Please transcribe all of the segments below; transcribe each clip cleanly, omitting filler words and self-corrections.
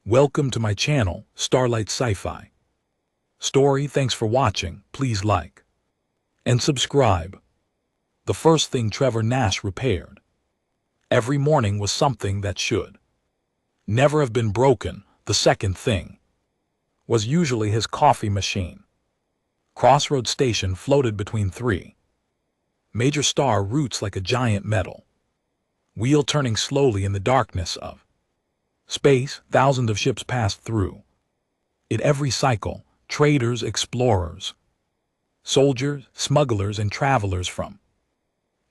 Welcome to my channel, Starlight Sci-Fi. Story, thanks for watching. Please like and subscribe. The first thing Trevor Nash repaired every morning was something that should never have been broken. The second thing was usually his coffee machine. Crossroads Station floated between three major star routes like a giant metal wheel turning slowly in the darkness of space. Thousands of ships passed through it every cycle. Traders, explorers, soldiers, smugglers, and travelers from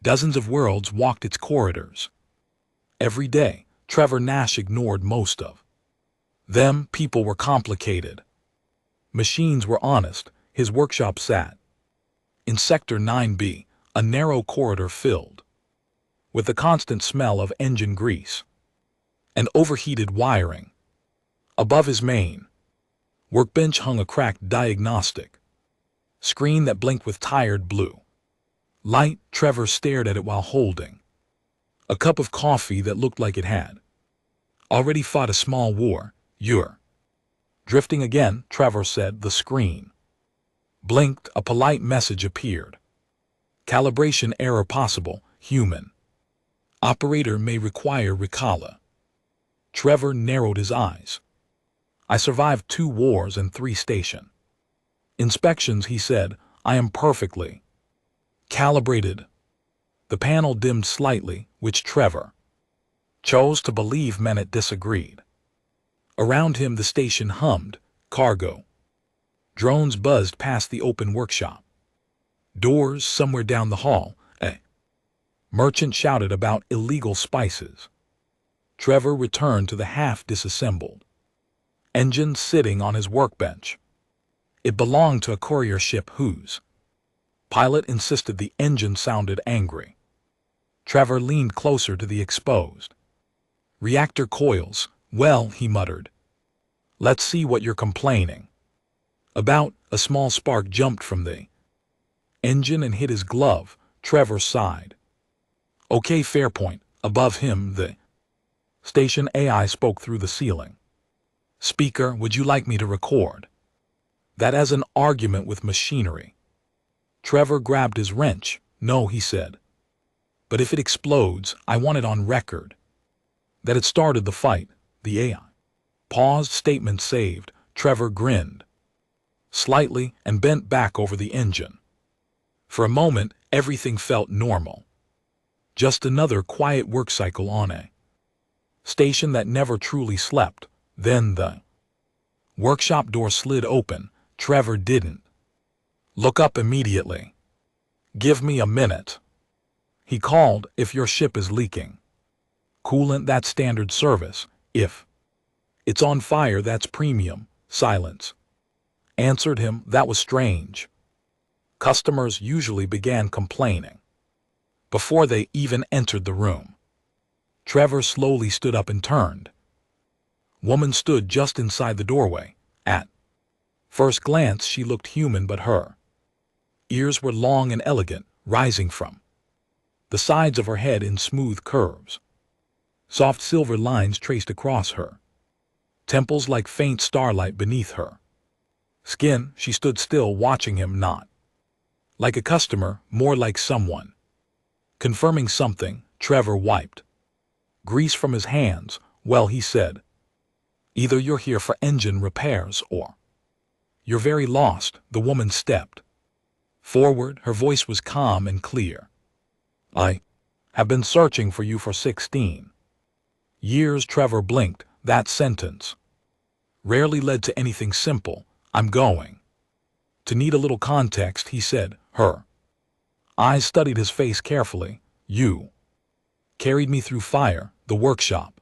dozens of worlds walked its corridors. Every day, Trevor Nash ignored most of them. People were complicated. Machines were honest. His workshop sat in Sector 9B, a narrow corridor filled with the constant smell of engine grease and overheated wiring. Above his main workbench hung a cracked diagnostic screen that blinked with tired blue light. Trevor stared at it while holding a cup of coffee that looked like it had already fought a small war. "You're drifting again," Trevor said. The screen blinked. A polite message appeared. "Calibration error possible. Human operator may require recall." Trevor narrowed his eyes. "I survived 2 wars and 3 station inspections," he said. "I am perfectly calibrated." The panel dimmed slightly, which Trevor chose to believe meant it disagreed. Around him the station hummed. Cargo drones buzzed past the open workshop doors. Somewhere down the hall, a merchant shouted about illegal spices. Trevor returned to the half-disassembled engine sitting on his workbench. It belonged to a courier ship whose pilot insisted the engine sounded angry. Trevor leaned closer to the exposed reactor coils. "Well," he muttered, "let's see what you're complaining about." A small spark jumped from the engine and hit his glove. Trevor sighed. "Okay, fair point." Above him, the station AI spoke through the ceiling speaker. "Would you like me to record that as an argument with machinery?" Trevor grabbed his wrench. "No," he said. "But if it explodes, I want it on record that it started the fight." The AI paused. "Statement saved." Trevor grinned slightly and bent back over the engine. For a moment, everything felt normal. Just another quiet work cycle on a station that never truly slept. Then the workshop door slid open. Trevor didn't look up immediately. "Give me a minute," he called. "If your ship is leaking coolant, that's standard service. If it's on fire, that's premium." Silence answered him. That was strange. Customers usually began complaining before they even entered the room. Trevor slowly stood up and turned. Woman stood just inside the doorway. At first glance, she looked human, but her ears were long and elegant, rising from the sides of her head in smooth curves. Soft silver lines traced across her temples like faint starlight beneath her skin. She stood still, watching him, not like a customer, more like someone confirming something. Trevor wiped grease from his hands. "Well," he said, "either you're here for engine repairs or you're very lost." The woman stepped forward. Her voice was calm and clear. "I have been searching for you for 16 years." Trevor blinked. That sentence rarely led to anything simple. "I'm going to need a little context," he said. Her eyes studied his face carefully. "You carried me through fire." The workshop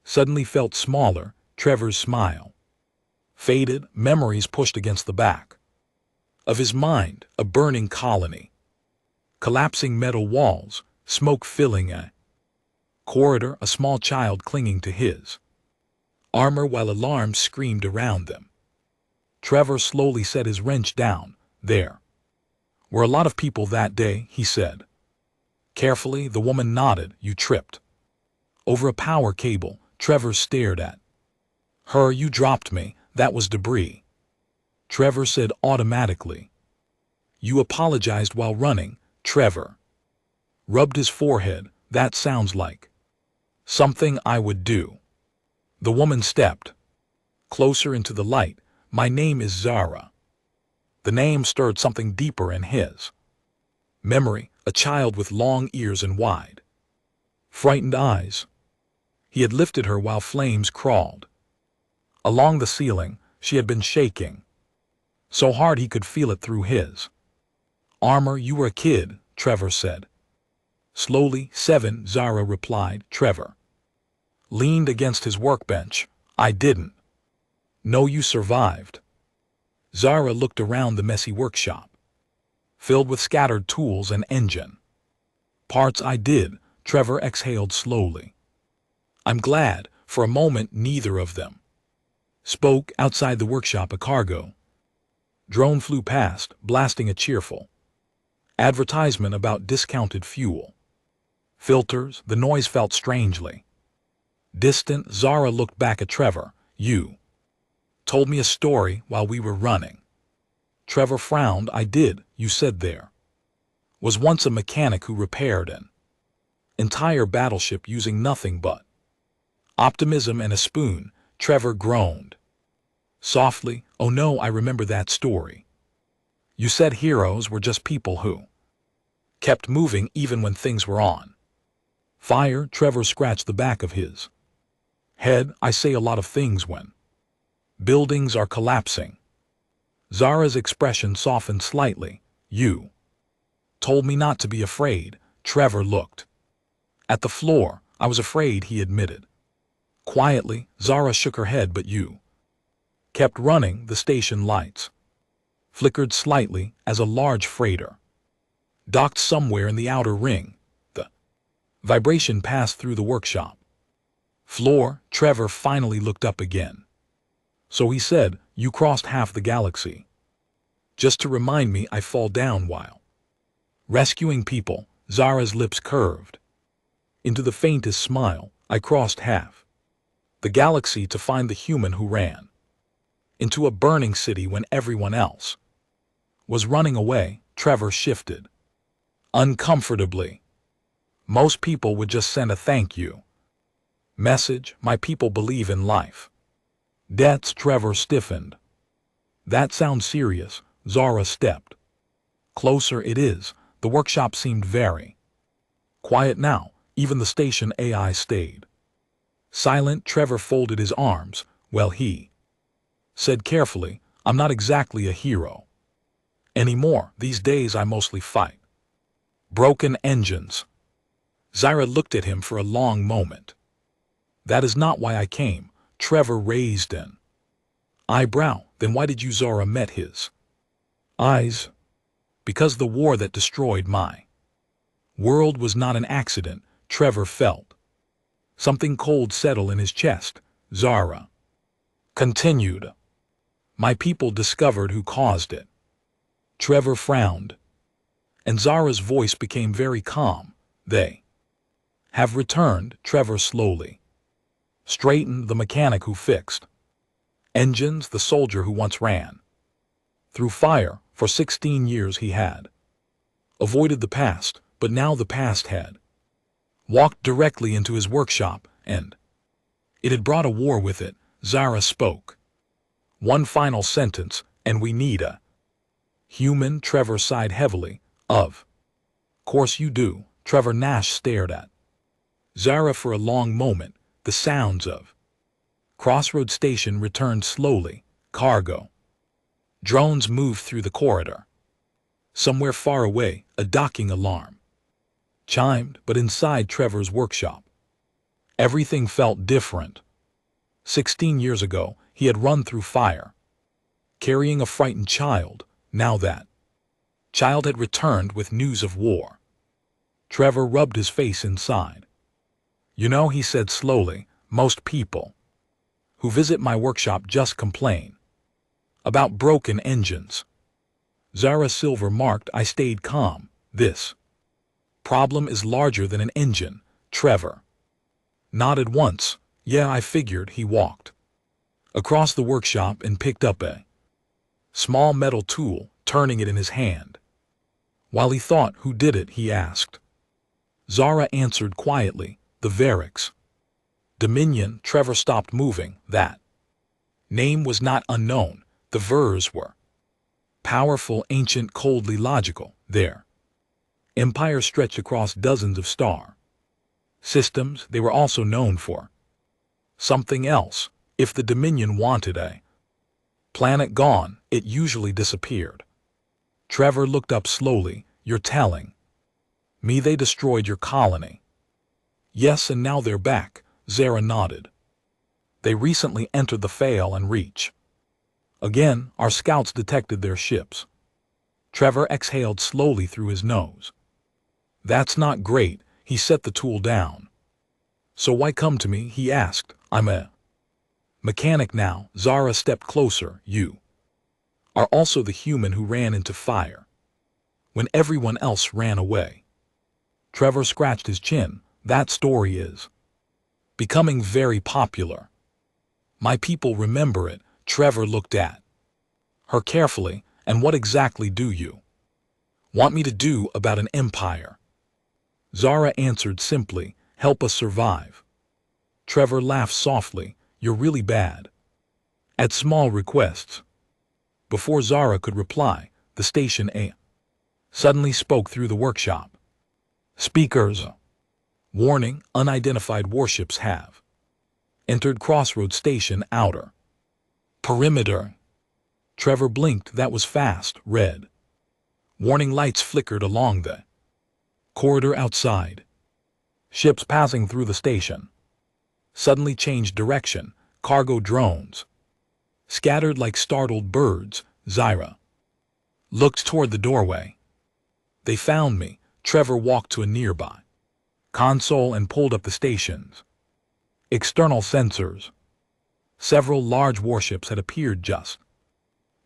suddenly felt smaller. Trevor's smile faded. Memories pushed against the back of his mind. A burning colony, collapsing metal walls, smoke filling a corridor, a small child clinging to his armor while alarms screamed around them. Trevor slowly set his wrench down. "There were a lot of people that day," he said carefully. The woman nodded. "You tripped over a power cable." Trevor stared at You dropped me. That was debris. Trevor said automatically. You apologized while running, Trevor. Rubbed his forehead. That sounds like something I would do. The woman stepped closer into the light. My name is Zara. The name stirred something deeper in his memory, a child with long ears and wide, frightened eyes. He had lifted her while flames crawled along the ceiling. She had been shaking so hard he could feel it through his armor. You were a kid, Trevor said. Slowly, 7, Zara replied. Trevor leaned against his workbench. I didn't know you survived. Zara looked around the messy workshop, filled with scattered tools and engine parts. I did, Trevor exhaled slowly. I'm glad. For a moment, neither of them spoke. Outside the workshop, a cargo drone flew past, blasting a cheerful advertisement about discounted fuel filters. The noise felt strangely distant. Zara looked back at Trevor. You told me a story while we were running. Trevor frowned. I did. You said there was once a mechanic who repaired an entire battleship using nothing but optimism and a spoon. Trevor groaned softly. Oh no, I remember that story. You said heroes were just people who kept moving even when things were on fire. Trevor scratched the back of his head. I say a lot of things when buildings are collapsing. Zara's expression softened slightly. You told me not to be afraid. Trevor looked at the floor. I was afraid, he admitted quietly. Zara shook her head. But you kept running. The station lights flickered slightly as a large freighter docked somewhere in the outer ring. The vibration passed through the workshop floor. Trevor finally looked up again. So he said, you crossed half the galaxy just to remind me I fall down while rescuing people. Zara's lips curved into the faintest smile. I crossed half the galaxy to find the human who ran into a burning city when everyone else was running away. Trevor shifted uncomfortably. Most people would just send a thank you message. My people believe in life. Debts. Trevor stiffened. That sounds serious. Zara stepped closer. It is. The workshop seemed very quiet now. Even the station AI stayed silent. Trevor folded his arms. Well, he said carefully, I'm not exactly a hero anymore. These days I mostly fight broken engines. Zara looked at him for a long moment. That is not why I came. Trevor raised an eyebrow. Then why did you? Zara met his eyes. Because the war that destroyed my world was not an accident. Trevor felt something cold settle in his chest. Zara continued. My people discovered who caused it. Trevor frowned, and Zara's voice became very calm. They have returned. Trevor slowly straightened. The mechanic who fixed engines, the soldier who once ran through fire. For 16 years he had avoided the past, but now the past had walked directly into his workshop, and it had brought a war with it. Zara spoke one final sentence, and we need a human. Trevor sighed heavily. Of course you do. Trevor Nash stared at Zara for a long moment. The sounds of Crossroads Station returned slowly. Cargo drones moved through the corridor. Somewhere far away, a docking alarm chimed, but inside Trevor's workshop, everything felt different. 16 years ago, he had run through fire, carrying a frightened child. Now that child had returned with news of war. Trevor rubbed his face inside. You know, he said slowly, most people who visit my workshop just complain about broken engines. Zara Silver marked. I stayed calm. This problem is larger than an engine. Trevor nodded once. Yeah, I figured. He walked across the workshop and picked up a small metal tool, turning it in his hand. While he thought who did it, he asked. Zara answered quietly, the Varix. Dominion. Trevor stopped moving. That name was not unknown. The Vers were powerful, ancient, coldly logical. Their empire stretched across dozens of star systems. They were also known for something else. If the Dominion wanted a planet gone, it usually disappeared. Trevor looked up slowly. You're telling me they destroyed your colony? Yes, and now they're back. Zara nodded. They recently entered the Fail and Reach. Again, our scouts detected their ships. Trevor exhaled slowly through his nose. That's not great. He set the tool down. So why come to me? He asked. I'm a mechanic now. Zara stepped closer. You are also the human who ran into fire when everyone else ran away. Trevor scratched his chin. That story is becoming very popular. My people remember it. Trevor looked at her carefully. And what exactly do you want me to do about an empire? Zara answered simply, help us survive. Trevor laughed softly. You're really bad at small requests. Before Zara could reply, the Station A suddenly spoke through the workshop. Speakers. Warning, unidentified warships have entered Crossroads Station outer perimeter. Trevor blinked. That was fast. Red warning lights flickered along the corridor outside. Ships passing through the station suddenly changed direction. Cargo drones scattered like startled birds. Zara looked toward the doorway. They found me. Trevor walked to a nearby console and pulled up the station's external sensors. Several large warships had appeared just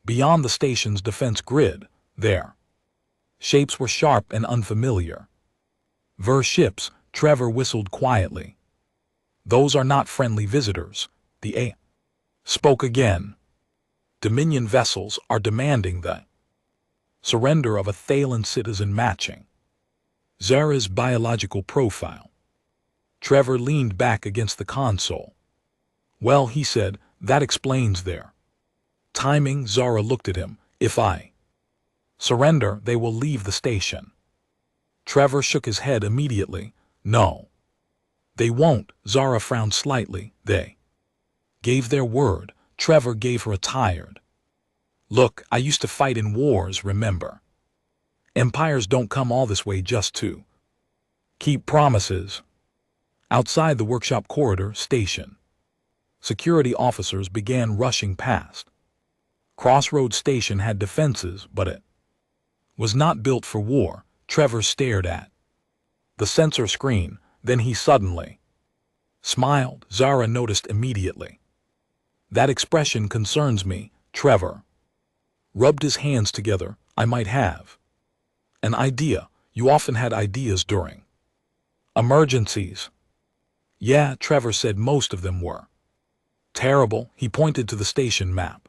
beyond the station's defense grid. Their shapes were sharp and unfamiliar. Ver ships. Trevor whistled quietly. Those are not friendly visitors. The A spoke again. Dominion vessels are demanding the surrender of a Thalen citizen matching Zara's biological profile. Trevor leaned back against the console. Well, he said, that explains their timing. Zara looked at him. If I surrender, they will leave the station. Trevor shook his head immediately. No, they won't. Zara frowned slightly. They gave their word. Trevor gave her a tired look. I used to fight in wars, remember? Empires don't come all this way just to keep promises. Outside the workshop corridor, station security officers began rushing past. Crossroads Station had defenses, but it was not built for war. Trevor stared at the sensor screen. Then he suddenly smiled. Zara noticed immediately. That expression concerns me. Trevor rubbed his hands together. I might have an idea. You often had ideas during emergencies. Yeah, Trevor said most of them were terrible. He pointed to the station map.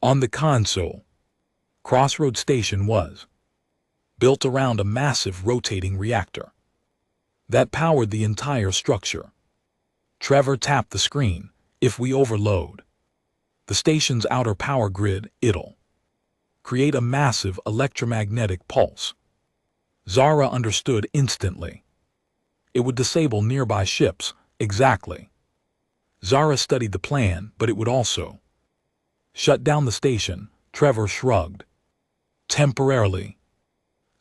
On the console, Crossroads Station was built around a massive rotating reactor that powered the entire structure. Trevor tapped the screen. If we overload the station's outer power grid, it'll create a massive electromagnetic pulse. Zara understood instantly. It would disable nearby ships. Exactly. Zara studied the plan, but it would also shut down the station. Trevor shrugged. Temporarily.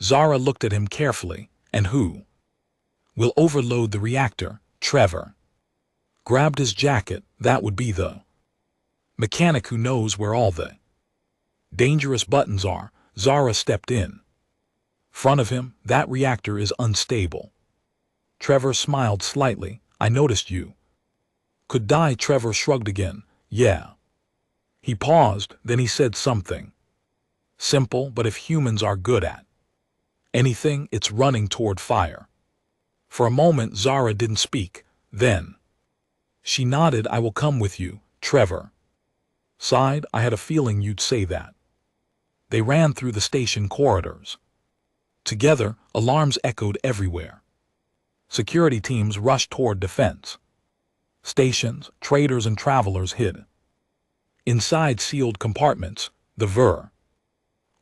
Zara looked at him carefully. And who will overload the reactor? Trevor grabbed his jacket. That would be the mechanic who knows where all the dangerous buttons are. Zara stepped in front of him. That reactor is unstable. Trevor smiled slightly. I noticed you could die. Trevor shrugged again. Yeah. He paused, then he said something simple, but if humans are good at anything, it's running toward fire. For a moment, Zara didn't speak. Then she nodded. I will come with you, Trevor Sighed, I had a feeling you'd say that. They ran through the station corridors. Together, alarms echoed everywhere. Security teams rushed toward defense. Stations, traders, and travelers hid. Inside sealed compartments, the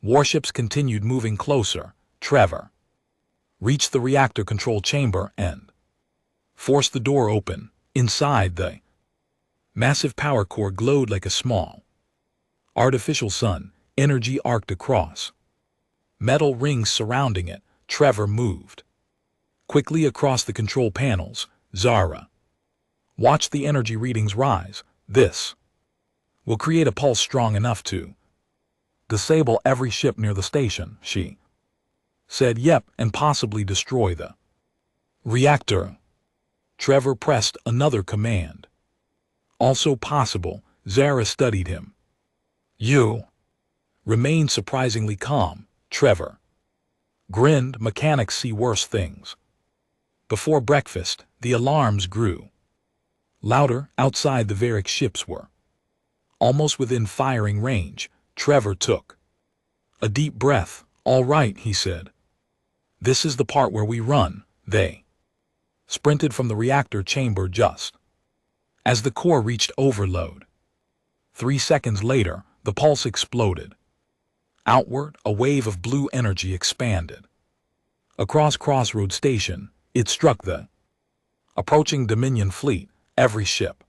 warships continued moving closer. Trevor reached the reactor control chamber and forced the door open. Inside, the massive power core glowed like a small artificial sun, energy arced across metal rings surrounding it. Trevor moved quickly across the control panels. Zara watched the energy readings rise. This will create a pulse strong enough to disable every ship near the station, she said. Yep, and possibly destroy the reactor. Trevor pressed another command. Also possible. Zara studied him. You remained surprisingly calm. Trevor grinned. Mechanics see worse things. Before breakfast, the alarms grew louder. Outside, the Varric ships were almost within firing range. Trevor took a deep breath. All right, he said. This is the part where we run. They sprinted from the reactor chamber just as the core reached overload. 3 seconds later, the pulse exploded. Outward, a wave of blue energy expanded. Across Crossroad Station, it struck the approaching Dominion fleet. Every ship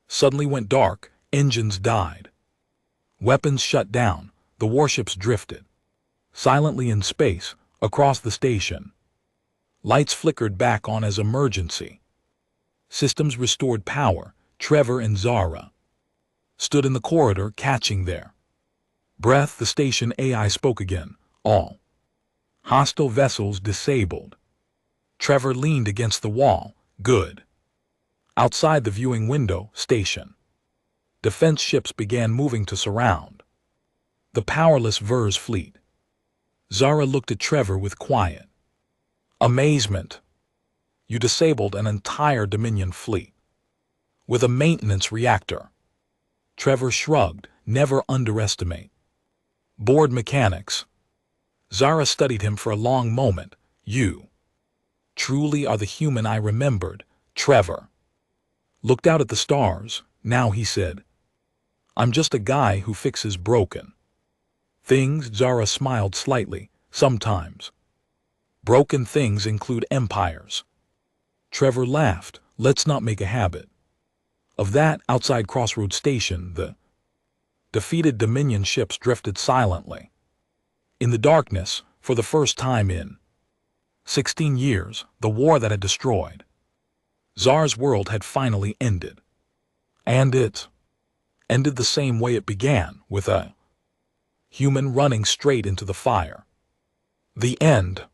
suddenly went dark. Engines died. Weapons shut down. The warships drifted silently in space. Across the station, lights flickered back on as emergency systems restored power. Trevor and Zara stood in the corridor, catching their breath. The station AI spoke again. All hostile vessels disabled. Trevor leaned against the wall. Good. Outside the viewing window, station defense ships began moving to surround the powerless Vers fleet. Zara looked at Trevor with quiet amazement. You disabled an entire Dominion fleet with a maintenance reactor. Trevor shrugged. Never underestimate board mechanics. Zara studied him for a long moment. You truly are the human I remembered. Trevor looked out at the stars. Now, he said, I'm just a guy who fixes broken things. Zara smiled slightly. Sometimes broken things include empires. Trevor laughed. Let's not make a habit of that. Outside Crossroads Station, the defeated Dominion ships drifted silently in the darkness. For the first time in 16 years, the war that had destroyed Zar's world had finally ended. And it ended the same way it began, with a human running straight into the fire. The end.